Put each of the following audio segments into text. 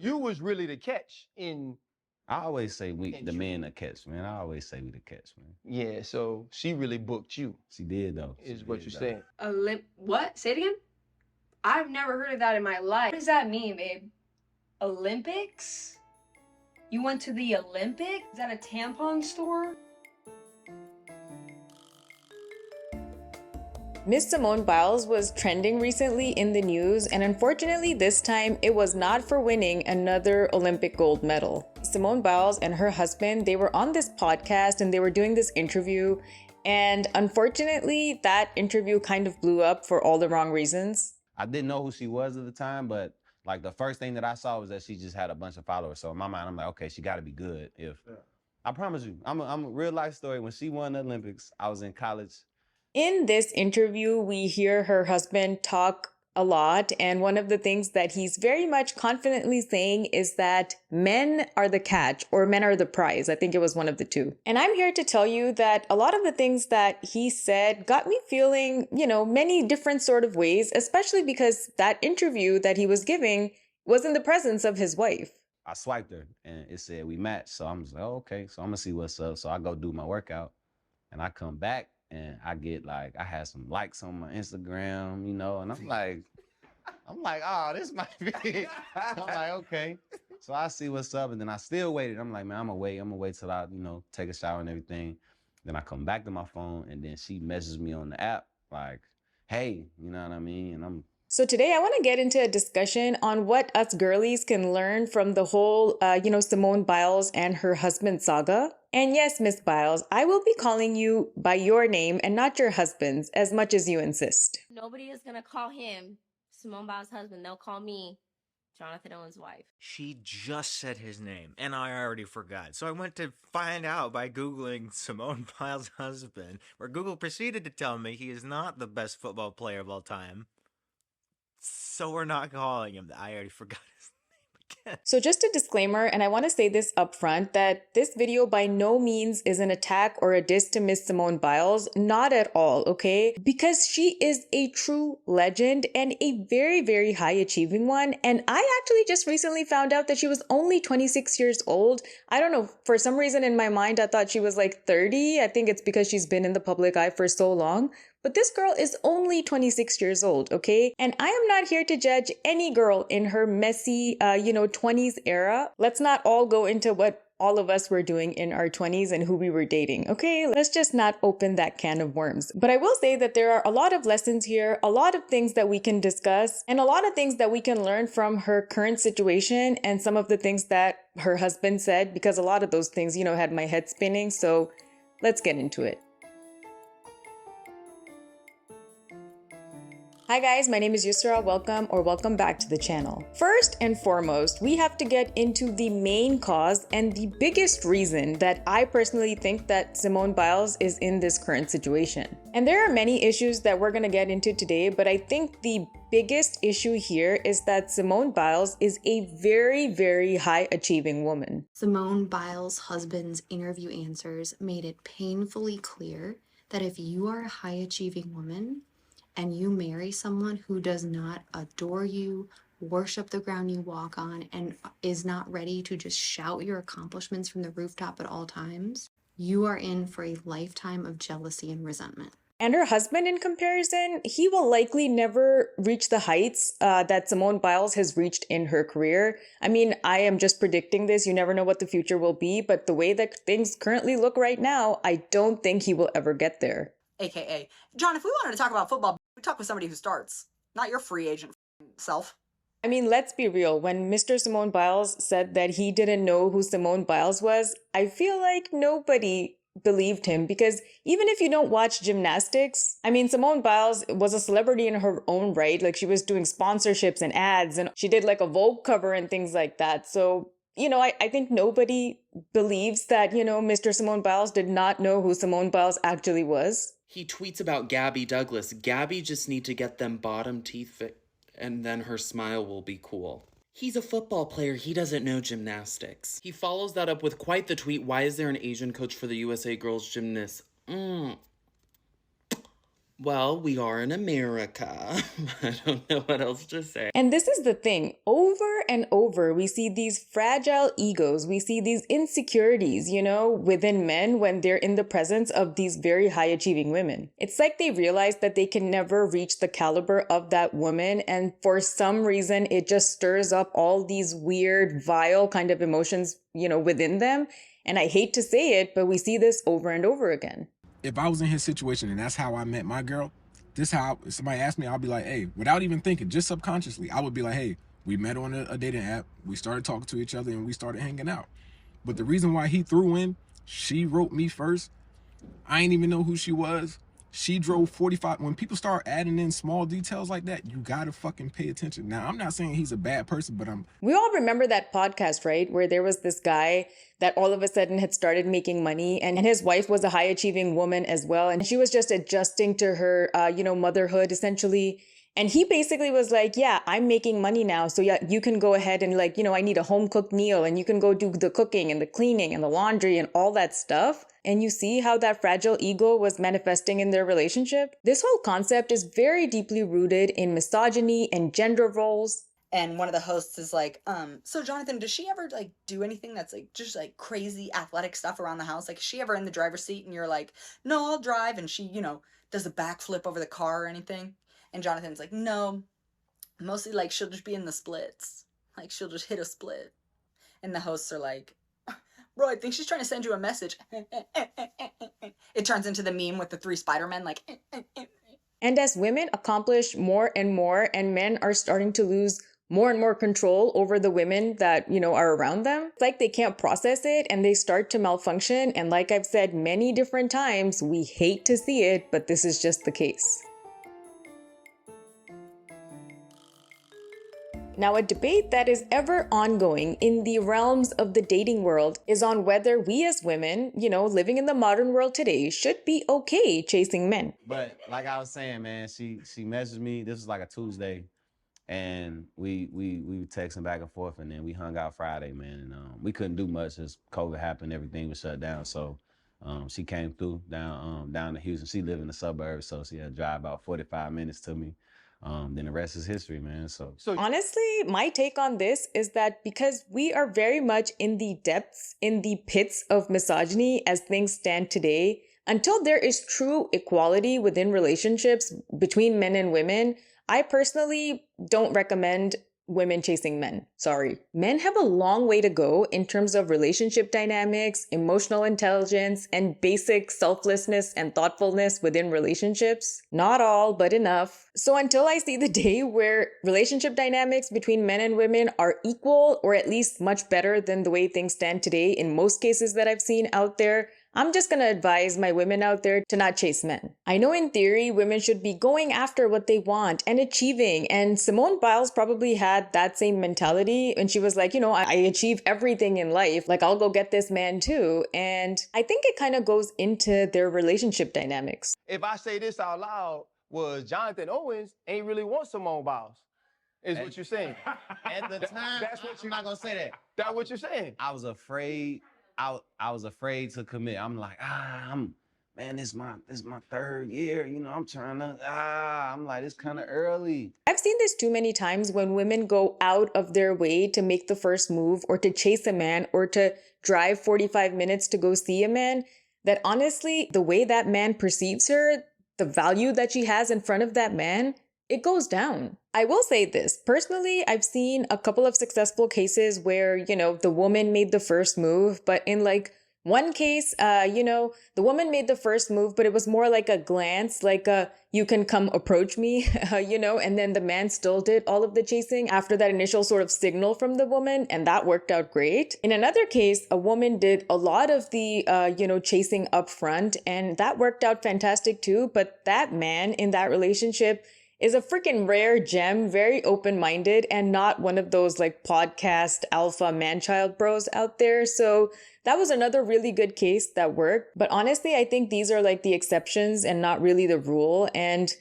You was really the catch in. I always say we, And the true. men, the catch, man. I always say we the catch, man. Yeah, so she really booked you, She did though. is what you're saying. What? Say it again? I've never heard of that in my life. What does that mean, babe? Olympics? You went to the Olympics? Is that a tampon store? Miss Simone Biles was trending recently in the news, and unfortunately this time it was not for winning another Olympic gold medal. Simone Biles and her husband, they were on this podcast and they were doing this interview, and unfortunately that interview kind of blew up for all the wrong reasons. I didn't know who she was at the time, but like the first thing that I saw was that she just had a bunch of followers. So in my mind, I'm like, okay, she got to be good. I promise you, I'm a real life story. When she won the Olympics, I was in college. In this interview, we hear her husband talk a lot, and one of the things that he's very much confidently saying is that men are the catch, or men are the prize. I think it was one of the two. And I'm here to tell you that a lot of the things that he said got me feeling, many different sort of ways, especially because that interview that he was giving was in the presence of his wife. I swiped her and it said we matched. So I'm just like, oh, okay. So I'm gonna see what's up. So I go do my workout and I come back and I get like, I had some likes on my Instagram, and I'm like, oh, this might be. I'm like, okay. So I see what's up, and then I still waited. I'm like, man, I'm gonna wait till I, take a shower and everything. Then I come back to my phone, and then she messages me on the app, like, hey, you know what I mean? And So today I want to get into a discussion on what us girlies can learn from the whole, Simone Biles and her husband saga. And yes, Miss Biles, I will be calling you by your name and not your husband's, as much as you insist. Nobody is going to call him Simone Biles' husband. They'll call me Jonathan Owens' wife. She just said his name, and I already forgot. So I went to find out by Googling Simone Biles' husband, where Google proceeded to tell me he is not the best football player of all time. So we're not calling him that. I already forgot his name again. So just a disclaimer, and I want to say this up front, that this video by no means is an attack or a diss to Miss Simone Biles. Not at all, okay? Because she is a true legend and a very, very high achieving one. And I actually just recently found out that she was only 26 years old. I don't know, for some reason in my mind, I thought she was like 30. I think it's because she's been in the public eye for so long. But this girl is only 26 years old, okay? And I am not here to judge any girl in her messy, 20s era. Let's not all go into what all of us were doing in our 20s and who we were dating, okay? Let's just not open that can of worms. But I will say that there are a lot of lessons here, a lot of things that we can discuss, and a lot of things that we can learn from her current situation and some of the things that her husband said, because a lot of those things, had my head spinning. So let's get into it. Hi guys, my name is Yusra. Welcome back to the channel. First and foremost, we have to get into the main cause and the biggest reason that I personally think that Simone Biles is in this current situation. And there are many issues that we're gonna get into today, but I think the biggest issue here is that Simone Biles is a very, very high achieving woman. Simone Biles' husband's interview answers made it painfully clear that if you are a high achieving woman, and you marry someone who does not adore you, worship the ground you walk on, and is not ready to just shout your accomplishments from the rooftop at all times, you are in for a lifetime of jealousy and resentment. And her husband, in comparison, he will likely never reach the heights that Simone Biles has reached in her career. I mean, I am just predicting this. You never know what the future will be, but the way that things currently look right now, I don't think he will ever get there. AKA, John, if we wanted to talk about football, we talk with somebody who starts, not your free agent self. I mean, let's be real. When Mr. Simone Biles said that he didn't know who Simone Biles was, I feel like nobody believed him, because even if you don't watch gymnastics, I mean, Simone Biles was a celebrity in her own right. Like, she was doing sponsorships and ads, and she did like a Vogue cover and things like that. So, I think nobody believes that, Mr. Simone Biles did not know who Simone Biles actually was. He tweets about Gabby Douglas. Gabby just need to get them bottom teeth and then her smile will be cool. He's a football player. He doesn't know gymnastics. He follows that up with quite the tweet. Why is there an Asian coach for the USA girls gymnasts? Well, we are in America. I don't know what else to say. And this is the thing. Over and over, we see these fragile egos. We see these insecurities, within men when they're in the presence of these very high achieving women. It's like they realize that they can never reach the caliber of that woman. And for some reason, it just stirs up all these weird, vile kind of emotions, within them. And I hate to say it, but we see this over and over again. If I was in his situation and that's how I met my girl, this how if somebody asked me, I'll be like, hey, without even thinking, just subconsciously, I would be like, hey, we met on a dating app, we started talking to each other and we started hanging out. But the reason why he threw in, she wrote me first, I ain't even know who she was. She drove 45. When people start adding in small details like that, you gotta fucking pay attention. Now, I'm not saying he's a bad person, but We all remember that podcast, right? Where there was this guy that all of a sudden had started making money, and his wife was a high achieving woman as well. And she was just adjusting to her, motherhood essentially. And he basically was like, yeah, I'm making money now. So yeah, you can go ahead and I need a home cooked meal and you can go do the cooking and the cleaning and the laundry and all that stuff. And you see how that fragile ego was manifesting in their relationship. This whole concept is very deeply rooted in misogyny and gender roles. And one of the hosts is like, so Jonathan, does she ever do anything that's just crazy athletic stuff around the house? Is she ever in the driver's seat and you're like, no, I'll drive, and she, does a backflip over the car or anything? And Jonathan's like, no, mostly she'll just be in the splits. She'll just hit a split. And the hosts are like, bro, I think she's trying to send you a message. It turns into the meme with the 3 Spider-Men And as women accomplish more and more and men are starting to lose more and more control over the women that, are around them, it's like they can't process it and they start to malfunction. And like I've said many different times, we hate to see it, but this is just the case. Now, a debate that is ever ongoing in the realms of the dating world is on whether we as women, living in the modern world today, should be okay chasing men. But like I was saying, man, she messaged me. This was like a Tuesday, and we were texting back and forth, and then we hung out Friday, man. And we couldn't do much as COVID happened. Everything was shut down. So she came through down to Houston. She lived in the suburbs, so she had to drive about 45 minutes to me. Then the rest is history, man. So honestly, my take on this is that because we are very much in the depths, in the pits of misogyny as things stand today, until there is true equality within relationships between men and women, I personally don't recommend women chasing men. Sorry. Men have a long way to go in terms of relationship dynamics, emotional intelligence, and basic selflessness and thoughtfulness within relationships. Not all, but enough. So until I see the day where relationship dynamics between men and women are equal, or at least much better than the way things stand today in most cases that I've seen out there, I'm just gonna advise my women out there to not chase men. I know in theory, women should be going after what they want and achieving. And Simone Biles probably had that same mentality. And she was like, I achieve everything in life. I'll go get this man too. And I think it kind of goes into their relationship dynamics. If I say this out loud, was Jonathan Owens ain't really want Simone Biles. Is what you're saying. At the time, That's what I'm not gonna say that. That's what you're saying. I was afraid. I was afraid to commit. I'm like, this is my 3rd year. I'm trying to, I'm like, it's kind of early. I've seen this too many times when women go out of their way to make the first move or to chase a man or to drive 45 minutes to go see a man, that honestly, the way that man perceives her, the value that she has in front of that man, it goes down. I will say this. Personally, I've seen a couple of successful cases where, the woman made the first move, but in one case, the woman made the first move, but it was more like a glance, you can come approach me, and then the man still did all of the chasing after that initial sort of signal from the woman, and that worked out great. In another case, a woman did a lot of the, chasing up front, and that worked out fantastic too, but that man in that relationship is a freaking rare gem, very open-minded, and not one of those podcast alpha man-child bros out there. So that was another really good case that worked. But honestly, I think these are the exceptions and not really the rule. And,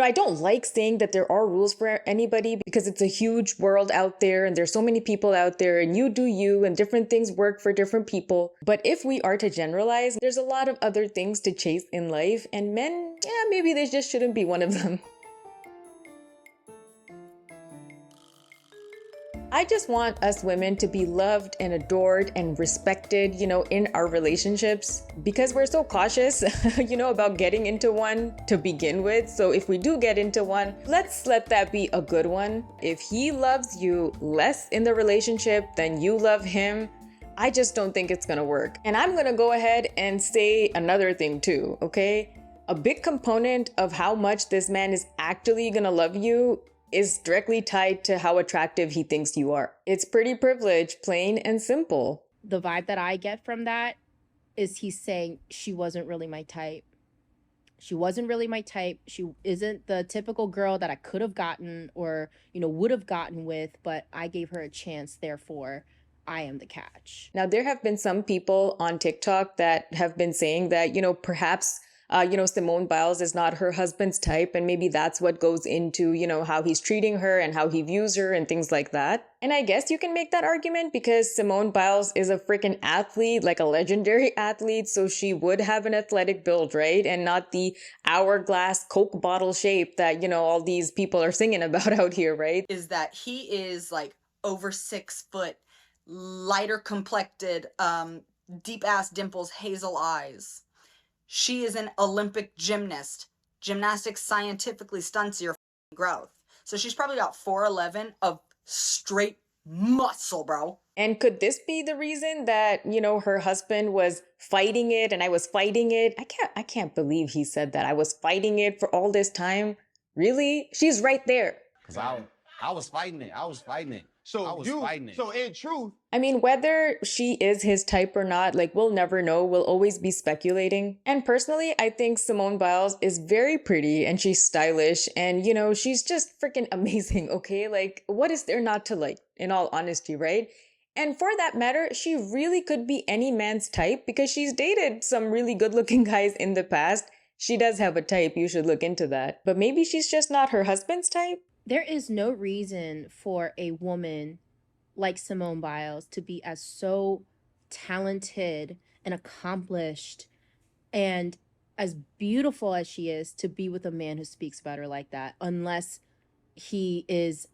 I don't like saying that there are rules for anybody because it's a huge world out there and there's so many people out there and you do you and different things work for different people. But if we are to generalize, there's a lot of other things to chase in life and men, yeah, maybe they just shouldn't be one of them. I just want us women to be loved and adored and respected, in our relationships because we're so cautious, about getting into one to begin with. So if we do get into one, let's let that be a good one. If he loves you less in the relationship than you love him, I just don't think it's gonna work. And I'm gonna go ahead and say another thing too, okay? A big component of how much this man is actually gonna love you is directly tied to how attractive he thinks you are. It's pretty privileged, plain and simple. The vibe that I get from that is he's saying she wasn't really my type. She wasn't really my type. She isn't the typical girl that I could have gotten or, would have gotten with, but I gave her a chance, therefore I am the catch. Now, there have been some people on TikTok that have been saying that, perhaps Simone Biles is not her husband's type, and maybe that's what goes into, how he's treating her and how he views her and things like that. And I guess you can make that argument because Simone Biles is a freaking athlete, like a legendary athlete, so she would have an athletic build, right? And not the hourglass Coke bottle shape that, all these people are singing about out here, right? Is that he is like over 6 foot, lighter complected, deep ass dimples, hazel eyes. She is an Olympic gymnast. Gymnastics scientifically stunts your growth. So she's probably about 4'11" of straight muscle, bro. And could this be the reason that, her husband was fighting it and I was fighting it? I can't believe he said that. I was fighting it for all this time. Really? She's right there. Cause I was fighting it. I was fighting it. So in truth, I mean, whether she is his type or not, we'll never know. We'll always be speculating. And personally, I think Simone Biles is very pretty and she's stylish and, she's just freaking amazing, okay? What is there not to like, in all honesty, right? And for that matter, she really could be any man's type because she's dated some really good-looking guys in the past. She does have a type. You should look into that. But maybe she's just not her husband's type. There is no reason for a woman like Simone Biles to be as so talented and accomplished and as beautiful as she is to be with a man who speaks about her like that, unless he is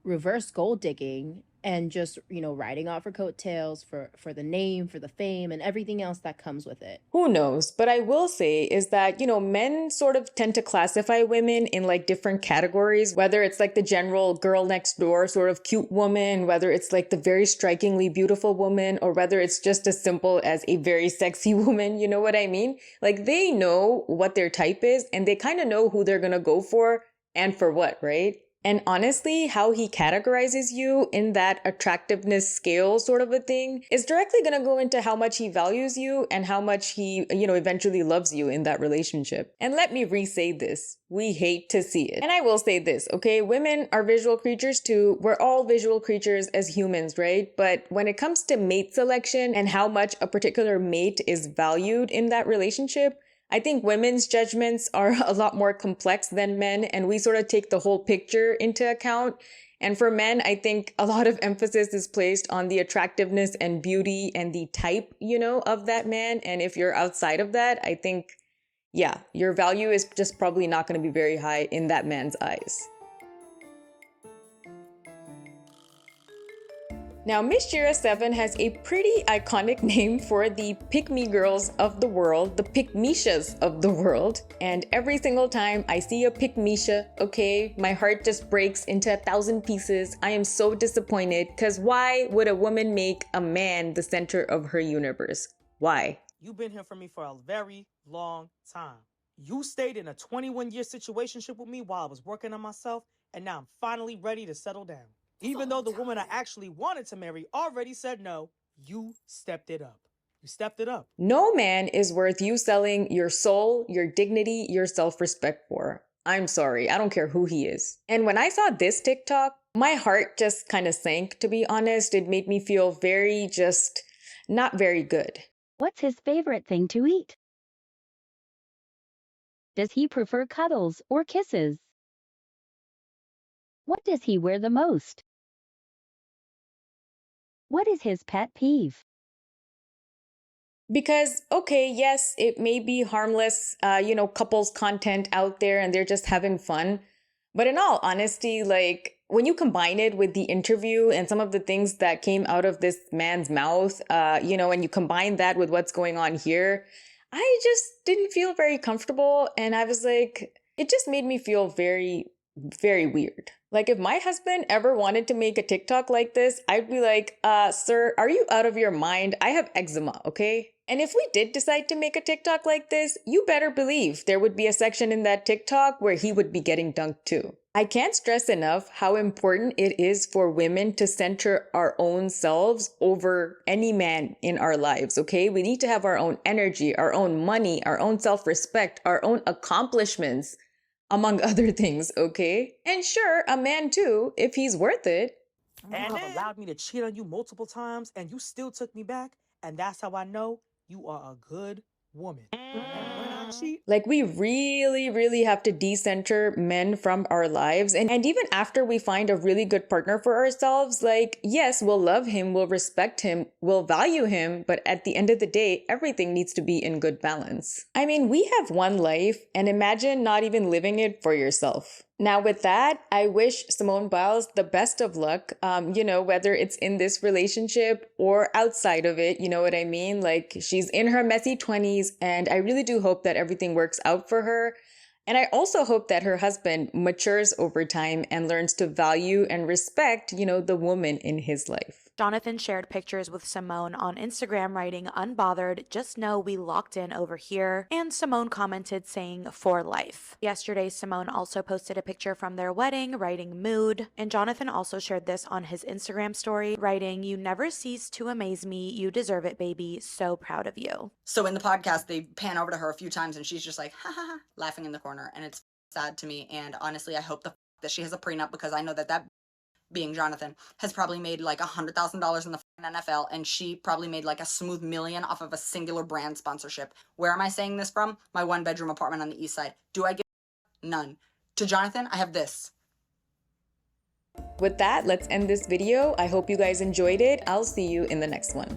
reverse gold digging and just, riding off her coattails for the name, for the fame, and everything else that comes with it. Who knows? But I will say is that, men sort of tend to classify women in different categories, whether it's the general girl next door sort of cute woman, whether it's the very strikingly beautiful woman, or whether it's just as simple as a very sexy woman. You know what I mean? They know what their type is and they kind of know who they're going to go for and for what, right? And honestly, how he categorizes you in that attractiveness scale sort of a thing is directly going to go into how much he values you and how much he, eventually loves you in that relationship. And let me re-say this. We hate to see it. And I will say this, okay? Women are visual creatures too. We're all visual creatures as humans, right? But when it comes to mate selection and how much a particular mate is valued in that relationship, I think women's judgments are a lot more complex than men, and we sort of take the whole picture into account. And for men, I think a lot of emphasis is placed on the attractiveness and beauty and the type, of that man. And if you're outside of that, I think, yeah, your value is just probably not going to be very high in that man's eyes. Now, Miss Jira 7 has a pretty iconic name for the pick-me girls of the world, the pick-me-ishas of the world. And every single time I see a pick-me-isha, okay, my heart just breaks into 1,000 pieces. I am so disappointed, because why would a woman make a man the center of her universe? Why? You've been here for me for a very long time. You stayed in a 21-year situationship with me while I was working on myself, and now I'm finally ready to settle down. Even though the woman I actually wanted to marry already said no, you stepped it up. You stepped it up. No man is worth you selling your soul, your dignity, your self-respect for. I'm sorry, I don't care who he is. And when I saw this TikTok, my heart just kind of sank, to be honest. It made me feel not very good. What's his favorite thing to eat? Does he prefer cuddles or kisses? What does he wear the most? What is his pet peeve? Because, okay, yes, it may be harmless, couples content out there and they're just having fun. But in all honesty, like when you combine it with the interview and some of the things that came out of this man's mouth, and you combine that with what's going on here, I just didn't feel very comfortable. And I was like, it just made me feel very, very weird. Like if my husband ever wanted to make a TikTok like this, I'd be like, sir, are you out of your mind? I have eczema, okay? And if we did decide to make a TikTok like this, you better believe there would be a section in that TikTok where he would be getting dunked too. I can't stress enough how important it is for women to center our own selves over any man in our lives, okay? We need to have our own energy, our own money, our own self-respect, our own accomplishments, among other things, okay? And sure, a man too, if he's worth it. You have allowed me to cheat on you multiple times, and you still took me back, and that's how I know you are a good woman. And when I cheat, Like we really, really have to decenter men from our lives. And even after we find a really good partner for ourselves, like, yes, we'll love him, we'll respect him, we'll value him. But at the end of the day, everything needs to be in good balance. I mean, we have one life, and imagine not even living it for yourself. Now, with that, I wish Simone Biles the best of luck, whether it's in this relationship or outside of it, you know what I mean? Like, she's in her messy 20s, and I really do hope that everything works out for her. And I also hope that her husband matures over time and learns to value and respect, the woman in his life. Jonathan shared pictures with Simone on Instagram writing, "Unbothered, just know we locked in over here." And Simone commented saying, "For life." Yesterday, Simone also posted a picture from their wedding writing, "Mood." And Jonathan also shared this on his Instagram story writing, "You never cease to amaze me. You deserve it, baby. So proud of you." So in the podcast, they pan over to her a few times and she's just like, ha ha ha, laughing in the corner. And it's sad to me. And honestly, I hope that she has a prenup, because I know that being Jonathan has probably made like $100,000 in the NFL, and she probably made like a smooth $1 million off of a singular brand sponsorship. Where am I saying this from? My 1-bedroom apartment on the east side. Do I get none? To Jonathan, I have this. With that, let's end this video. I hope you guys enjoyed it. I'll see you in the next one.